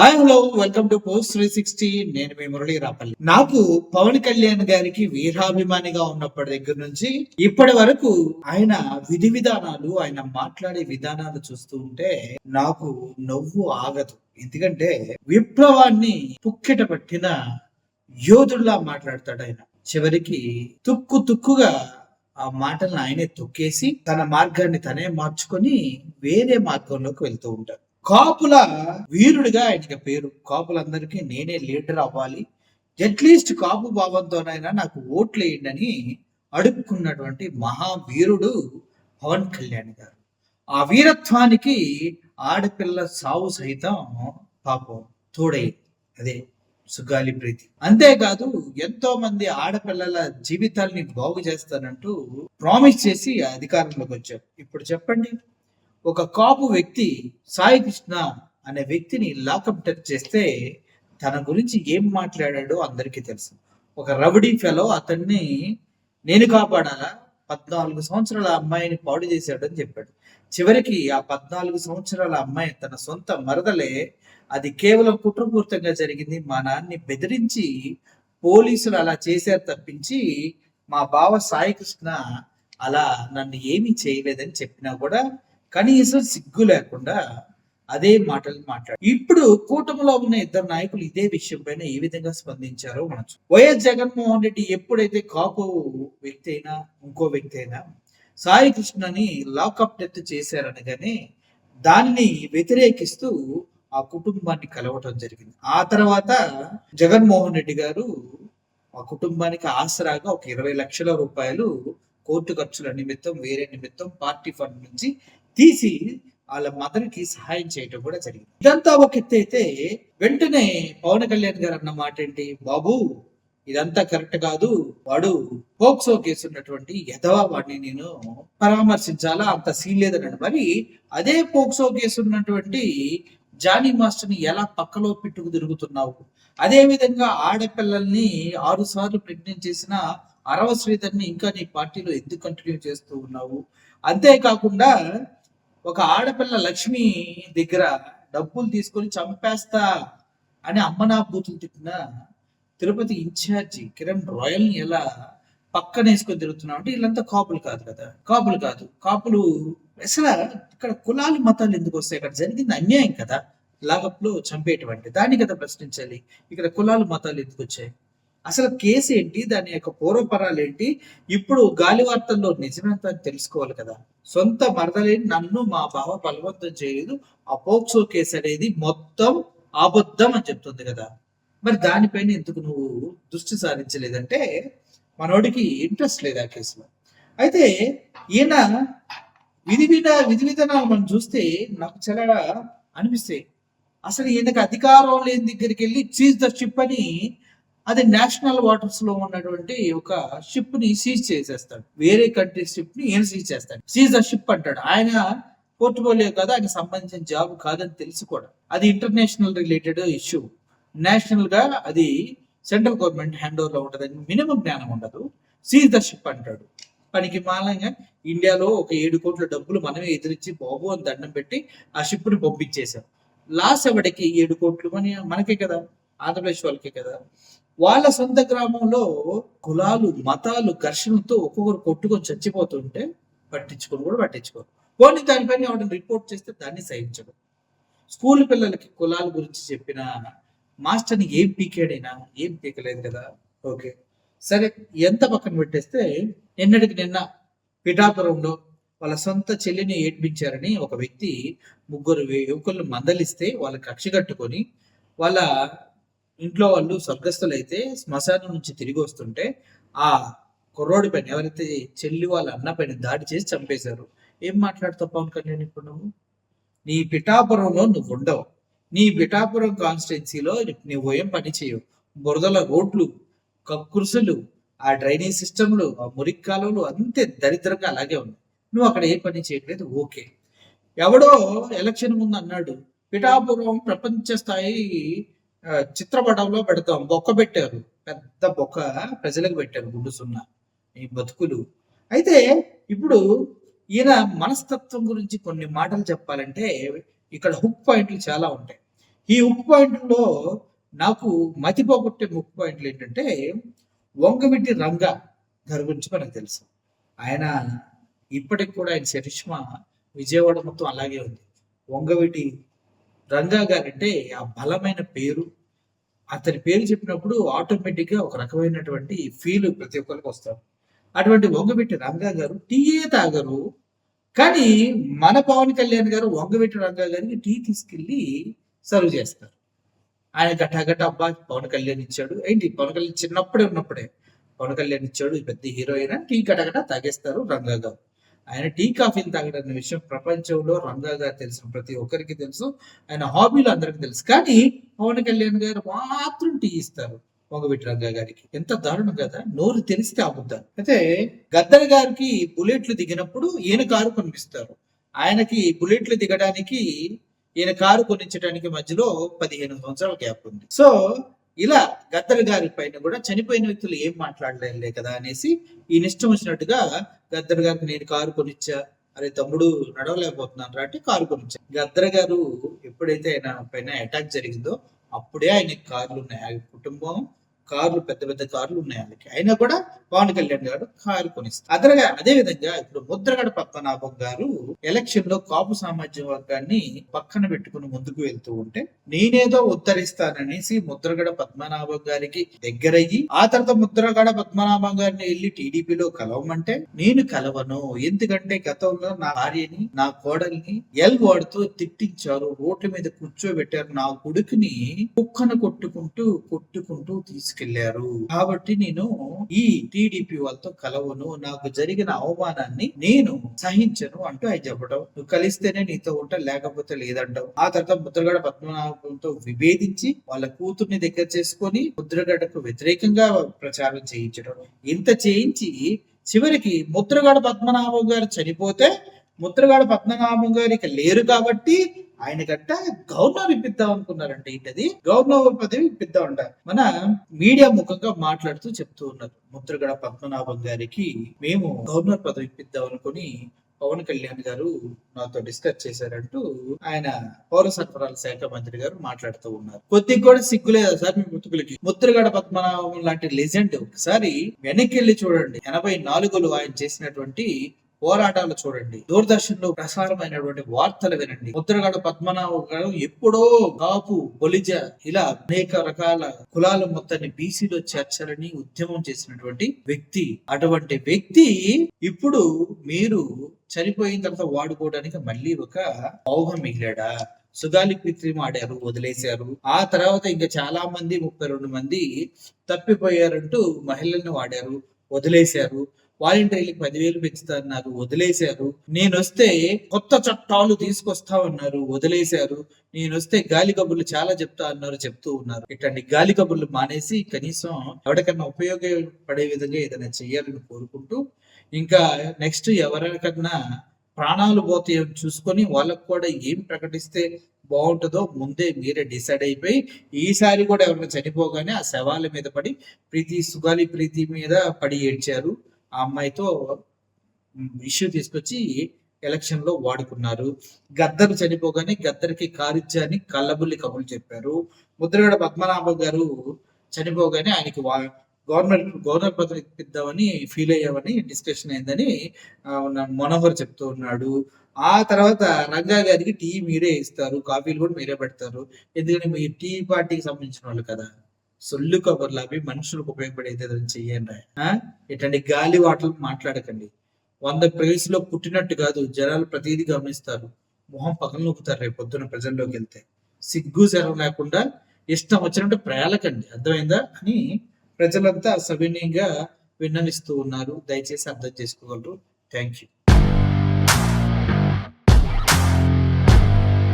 Hi hello welcome to post 360. నేను మీ మురళీ రాపల్లి. నాకు పవన్ కళ్యాణ్ గారికి వీరాభిమానిగా ఉన్నప్పటి దగ్గర నుంచి ఇప్పటి వరకు ఆయన విధి విధానాలు, ఆయన మాట్లాడే విధానాలు చూస్తూ ఉంటే నాకు నవ్వు ఆగదు. ఎందుకంటే విప్లవాన్ని పుక్కిట పట్టిన యోధుల్లా మాట్లాడతాడు ఆయన. చివరికి తుక్కుగా ఆ మాటలను ఆయనే తొక్కేసి తన మార్గాన్ని తనే మార్చుకొని వేరే మార్గంలోకి వెళ్తూ ఉంటారు. కాపుల వీరుడిగా ఆయనకి పేరు. కాపులందరికీ నేనే లీడర్ అవ్వాలి, అట్లీస్ట్ కాపు భావంతోనైనా నాకు ఓట్లు వేయండి అడుక్కున్నటువంటి మహావీరుడు పవన్ కళ్యాణ్ గారు. ఆ వీరత్వానికి ఆడపిల్ల సావు సైతం పాపం తోడై, అదే సుగాలి ప్రీతి. అంతేకాదు ఎంతో మంది ఆడపిల్లల జీవితాల్ని బాగు చేస్తానంటూ ప్రామిస్ చేసి అధికారంలోకి వచ్చారు. ఇప్పుడు చెప్పండి, ఒక కాపు వ్యక్తి సాయి కృష్ణ అనే వ్యక్తిని లాకప్ డెత్ చేస్తే తన గురించి ఏం మాట్లాడాడో అందరికీ తెలుసు. ఒక రౌడీ ఫెలో అతన్ని నేను కాపాడాలా, 14 సంవత్సరాల అమ్మాయిని పాడు చేశాడని చెప్పాడు. చివరికి ఆ 14 సంవత్సరాల అమ్మాయి తన సొంత మరదలే. అది కేవలం కుట్రపూరితంగా జరిగింది. మా నాన్ని బెదిరించి పోలీసులు అలా చేశారు తప్పించి మా బావ సాయి కృష్ణ అలా నన్ను ఏమీ చేయలేదని చెప్పినా కూడా కనీసం సిగ్గు లేకుండా అదే మాటలు మాట్లాడు. ఇప్పుడు కూటమిలో ఉన్న ఇద్దరు నాయకులు ఇదే విషయం పైన ఏ విధంగా స్పందించారో మనం వైఎస్ జగన్మోహన్ రెడ్డి ఎప్పుడైతే కాపు వ్యక్తి అయినా ఇంకో వ్యక్తి అయినా సాయి కృష్ణని లాకప్ డెత్ చేశారనగానే దానిని వ్యతిరేకిస్తూ ఆ కుటుంబాన్ని కలవటం జరిగింది. ఆ తర్వాత జగన్మోహన్ రెడ్డి గారు ఆ కుటుంబానికి ఆసరాగా ఒక 20 లక్షల రూపాయలు కోర్టు ఖర్చుల నిమిత్తం, వేరే నిమిత్తం పార్టీ ఫండ్ నుంచి తీసి వాళ్ళ మదర్ కి సహాయం చేయటం కూడా జరిగింది. ఇదంతా ఒక ఎత్తు అయితే, వెంటనే పవన్ కళ్యాణ్ గారు అన్న మాట ఏంటి, బాబు ఇదంతా కరెక్ట్ కాదు, వాడు పోక్సో కేసు ఉన్నటువంటి ఎదవా, వాడిని నేను పరామర్శించాలా, అంత సీన్ లేదన్నాడు. మరి అదే పోక్సో కేసు ఉన్నటువంటి జానీ మాస్టర్ ని ఎలా పక్కలో పెట్టుకు తిరుగుతున్నావు? అదే విధంగా ఆడపిల్లల్ని 6 సార్లు ప్రెగ్నెంట్ చేసిన అరవ శ్రీధర్ని ఇంకా నీ పార్టీలో ఎందుకు కంటిన్యూ చేస్తూ ఉన్నావు? అంతేకాకుండా ఒక ఆడపిల్ల లక్ష్మి దగ్గర డబ్బులు తీసుకొని చంపేస్తా అని అమ్మనా బూతులు తిట్టిన తిరుపతి ఇన్ఛార్జి కిరణ్ రాయల్ ని ఎలా పక్కన వేసుకొని తిరుగుతున్నావు అంటే వీళ్ళంతా కాపులు కాదు కదా. కాపులు అసలు ఇక్కడ కులాలు మతాలు ఎందుకు వస్తాయి? ఇక్కడ జరిగింది అన్యాయం కదా, లాగప్లో చంపేటువంటి దాన్ని కదా ప్రశ్నించాలి. ఇక్కడ కులాలు మతాలు ఎందుకు వచ్చాయి? అసలు కేసు ఏంటి, దాని యొక్క పూర్వపరాలు ఏంటి? ఇప్పుడు గాలి వార్తల్లో నిజమంతా తెలుసుకోవాలి కదా. సొంత మరదలేని నన్ను మా బావ బలవంతం చేయలేదు, ఆ పోక్సో కేసు అనేది మొత్తం అబద్ధం అని చెప్తుంది కదా. మరి దానిపైన ఎందుకు నువ్వు దృష్టి సారించలేదంటే మనోడికి ఇంట్రెస్ట్ లేదు ఆ కేసులో. అయితే ఈయన విధి విధానాలు మనం చూస్తే నాకు చాలా అనిపిస్తాయి. అసలు ఈయనకి అధికారం లేని దగ్గరికి వెళ్ళి సీజ్ ద షిప్ అని, అది నేషనల్ వాటర్స్ లో ఉన్నటువంటి ఒక షిప్ ని సీజ్ చేసేస్తాడు. వేరే కంట్రీ షిప్ ని ఈయన సీజ్ చేస్తాడు. సీజ్ ద షిప్ అంటాడు. ఆయన పోర్ట్ఫోలియో కాదు, ఆయనకు సంబంధించిన జాబ్ కాదని తెలిసి కూడా. అది ఇంటర్నేషనల్ రిలేటెడ్ ఇష్యూ. నేషనల్ గా అది సెంట్రల్ గవర్నమెంట్ హ్యాండ్ ఓవర్ లో ఉంటదని మినిమం జ్ఞానం ఉండదు. సీజ్ ద షిప్ అంటాడు. పనికి మాలంగా ఇండియాలో ఒక 7 కోట్ల డబ్బులు మనమే ఎదిరించి బాబు అని దండం పెట్టి ఆ షిప్ ని పంపించేశాం. లాస్ ఎవడికి? 7 కోట్లు మనకే కదా, ఆంధ్రప్రదేశ్ వాళ్ళకే కదా. వాళ్ళ సొంత గ్రామంలో కులాలు మతాలు ఘర్షణతో ఒక్కొక్కరు కొట్టుకొని చచ్చిపోతుంటే పట్టించుకోరు. పోనీ దానిపైన ఎవరైనా రిపోర్ట్ చేస్తే దాన్ని సహించడం. స్కూల్ పిల్లలకి కులాల గురించి చెప్పిన మాస్టర్ని ఏం పీకాడైనా ఏం పీకలేదు కదా. ఓకే సరే, ఎంత పక్కన పెట్టేస్తే నిన్న పిఠాపురంలో వాళ్ళ సొంత చెల్లిని ఏడ్పించారని ఒక వ్యక్తి 3 యువకులను మందలిస్తే వాళ్ళకి కక్ష కట్టుకొని వాళ్ళ ఇంట్లో వాళ్ళు స్వర్గస్థులైతే శ్మశానం నుంచి తిరిగి వస్తుంటే ఆ కుర్రోడి పైన, ఎవరైతే చెల్లి వాళ్ళ అన్న పైన దాడి చేసి చంపేశారు. ఏం మాట్లాడతావు పవన్ కళ్యాణ్? ఇప్పుడు నీ పిఠాపురంలో నువ్వు ఉండవు, నీ పిఠాపురం కాన్స్టిట్యున్సీలో నువ్వు ఏం పని చేయవు. బురదల రోడ్లు, కక్కుర్సులు, ఆ డ్రైనేజ్ సిస్టమ్లు, ఆ మురికి కాలువలు అంతే దరిద్రంగా అలాగే ఉన్నాయి. నువ్వు అక్కడ ఏ పని చేయట్లేదు. ఓకే, ఎవడో ఎలక్షన్ ముందు అన్నాడు పిఠాపురం ప్రపంచ స్థాయి చిత్రపటంలో పెడతాం. బొక్క పెట్టారు, పెద్ద బొక్క ప్రజలకు పెట్టారు, గుడ్డు సున్నా ఈ బతుకులు. అయితే ఇప్పుడు ఈయన మనస్తత్వం గురించి కొన్ని మాటలు చెప్పాలంటే ఇక్కడ హుక్ పాయింట్లు చాలా ఉంటాయి. ఈ ఉక్కు పాయింట్లో నాకు మతిపోగొట్టే ముక్కు పాయింట్లు ఏంటంటే, వంగవీటి రంగా గారి గురించి మనకు తెలుసు. ఆయన ఇప్పటికి కూడా ఆయన చరిష్మా విజయవాడ మొత్తం అలాగే ఉంది. వంగవీటి రంగా గారంటే ఆ బలమైన పేరు. అతని పేరు చెప్పినప్పుడు ఆటోమేటిక్‌గా ఒక రకమైనటువంటి ఫీల్ ప్రతి ఒక్కరికి వస్తారు. అటువంటి వంగవీటి రంగా గారు టీయే తాగరు. కానీ మన పవన్ కళ్యాణ్ గారు వంగవీటి రంగా గారికి టీ తీసుకెళ్ళి సర్వ్ చేస్తారు. ఆయన గటా అబ్బా! పవన్ కళ్యాణ్ ఇచ్చాడు. ఏంటి పవన్ కళ్యాణ్ చిన్నప్పుడే ఉన్నప్పుడే పవన్ కళ్యాణ్ ఇచ్చాడు. ఈ పెద్ద హీరో అయినా టీ గటగట తాగేస్తారు రంగా గారు. ఆయన టీ, కాఫీలు తాగడం అనే విషయం ప్రపంచంలో రంగా గారు తెలిసిన ప్రతి ఒక్కరికి తెలుసు. ఆయన హాబీలు అందరికి తెలుసు. కానీ పవన్ కళ్యాణ్ గారు మాత్రం టీ ఇస్తారు వంగవీటి రంగా గారికి. ఎంత దారుణం కదా! నోరు తెరిస్తే అబద్ధాలు. అయితే గద్దర్ గారికి బుల్లెట్లు దిగినప్పుడు ఈయన కారు కొనిపిస్తారు. ఆయనకి బుల్లెట్లు దిగడానికి ఈయన కారు కొనించడానికి మధ్యలో 15 సంవత్సరాల గ్యాప్ ఉంది. సో ఇలా గద్దర్ గారి పైన కూడా చనిపోయిన వ్యక్తులు ఏం మాట్లాడలేరులే కదా అనేసి ఈయన ఇష్టం వచ్చినట్టుగా గద్దర్ గారికి నేను కారు కొనిచ్చా, అరే తమ్ముడు నడవలేకపోతున్నాను రా అంటే కారు కొనిచ్చా. గద్దర్ గారు ఎప్పుడైతే ఆయన పైన అటాక్ జరిగిందో అప్పుడే ఆయనకి కార్లు ఉన్నాయి. ఆయన కుటుంబం కార్లు పెద్ద పెద్ద కార్లు ఉన్నాయి ఆయనకి. అయినా కూడా పవన్ కళ్యాణ్ గారు కారు కొనిస్తారు. అదే విధంగా ఇప్పుడు ముద్రగడ పద్మనాభం గారు ఎలక్షన్ లో కాపు సామాజిక వర్గాన్ని పక్కన పెట్టుకుని ముందుకు వెళ్తూ ఉంటే నేనేదో ఉత్తరిస్తాననేసి ముద్రగడ పద్మనాభం గారికి దగ్గరయ్యి ఆ తర్వాత ముద్రగడ పద్మనాభం గారిని వెళ్ళి టీడీపీలో కలవమంటే నేను కలవను, ఎందుకంటే గతంలో నా భార్యని నా కోడల్ని వాడుతూ తిట్టించారు, రోడ్ల మీద కూర్చోబెట్టారు, నా కొడుకుని కుక్కను కొట్టుకుంటూ తీసుకెళ్లారు, కాబట్టి నేను ఈ టీడీపీ వాళ్ళతో కలవను, నాకు జరిగిన అవమానాన్ని నేను సహించను అంటూ ఆయన చెప్పడం. నువ్వు కలిస్తేనే నీతో ఉంటా, లేకపోతే లేదంటావు. ఆ తర్వాత ముద్రగడ పద్మనాభంతో విభేదించి వాళ్ళ కూతుర్ని దగ్గర చేసుకొని ముద్రగడకు వ్యతిరేకంగా ప్రచారం చేయించడం. ఇంత చేయించి చివరికి ముద్రగడ పద్మనాభం గారు చనిపోతే ముద్రగడ పద్మనాభం గారు ఇక లేరు కాబట్టి ఆయన గట్ట గవర్నర్ ఇప్పిద్దాం అనుకున్నారంటే ఏంటది గవర్నర్ పదవి ఇప్పిద్దాం అంట. మన మీడియా ముఖంగా మాట్లాడుతూ చెప్తూ ఉన్నారు, ముద్రగడ పద్మనాభం గారికి మేము గవర్నర్ పదవి ఇప్పిద్దాం అనుకుని పవన్ కళ్యాణ్ గారు నాతో డిస్కస్ చేశారంటూ ఆయన పౌర సరఫరాల శాఖ మంత్రి గారు మాట్లాడుతూ ఉన్నారు. కొద్దిగా కూడా సిగ్గులేదా సార్ మీ ముతుకులకి? ముద్రగడ పద్మనాభం లాంటి లెజెండ్ ఒకసారి వెనక్కి వెళ్ళి చూడండి. 84లో ఆయన చేసినటువంటి పోరాటాలు చూడండి, దూరదర్శన్ లో ప్రసారమైనటువంటి వార్తలు వినండి. ముద్రగడ పద్మనాభం గారు ఎప్పుడో కాపు, బొలిజ ఇలా అనేక రకాల కులాల మొత్తాన్ని బీసీలో చేర్చాలని ఉద్యమం చేసినటువంటి వ్యక్తి. అటువంటి వ్యక్తి ఇప్పుడు మీరు చనిపోయిన తర్వాత వాడుకోవడానికి మళ్ళీ ఒక పౌహం మిగిలాడా? సుగాలి కృత్రిమ ఆడారు, వదిలేశారు. ఆ తర్వాత ఇంకా చాలా మంది 32 మంది తప్పిపోయారంటూ మహిళల్ని వాడారు, వదిలేశారు. వాలంటీర్లకు 10,000 పెంచుతారన్నారు, వదిలేశారు. నేనొస్తే కొత్త చట్టాలు తీసుకొస్తా ఉన్నారు, వదిలేశారు. నేనొస్తే గాలి కబుర్లు చాలా చెప్తా అన్నారు, చెప్తూ ఉన్నారు. ఇట్లాంటి గాలి కబుర్లు మానేసి కనీసం ఎవరికన్నా ఉపయోగపడే విధంగా ఏదైనా చెయ్యాలని కోరుకుంటూ, ఇంకా నెక్స్ట్ ఎవరికన్నా ప్రాణాలు పోతాయో చూసుకొని వాళ్ళకు కూడా ఏం ప్రకటిస్తే బాగుంటుందో ముందే మీరే డిసైడ్ అయిపోయి ఈసారి కూడా ఎవరైనా చనిపోగానే ఆ శవాల మీద పడి సుగాలి ప్రీతి మీద పడి ఏడ్చారు. ఆ అమ్మాయితో ఇష్యూ తీసుకొచ్చి ఎలక్షన్ లో వాడుకున్నారు. గద్దర్ చనిపోగానే గద్దర్కి కారిచ్చా అని కళ్ళబుల్లి కబుర్లు చెప్పారు. ముద్రగడ పద్మనాభం గారు చనిపోగానే ఆయనకి గవర్నర్ పదవి ఇప్పిద్దామని ఫీల్ అయ్యామని డిస్కషన్ అయిందని మనోహర్ చెప్తూ ఉన్నాడు. ఆ తర్వాత రంగా గారికి టీ మీరే ఇస్తారు, కాఫీలు కూడా మీరే పెడతారు, ఎందుకంటే మీ టీ పార్టీకి సంబంధించిన వాళ్ళు కదా. సొల్లు కబర్లు అవి మనుషులకు ఉపయోగపడేది చెయ్యండి. ఇట్లాంటి గాలి వాటలు మాట్లాడకండి. 100 ప్లేస్లో పుట్టినట్టు కాదు, జనాలు ప్రతిదీ గమనిస్తారు, మొహం పక్కన నొక్కుతారు రేపు పొద్దున ప్రజల్లోకి వెళ్తే. సిగ్గు శరం లేకుండా ఇష్టం వచ్చినట్టు ప్రయాలకండి, అర్థమైందా అని ప్రజలంతా సవినయంగా విన్నవిస్తూ ఉన్నారు. దయచేసి అర్థం చేసుకోగలరు. Thank you.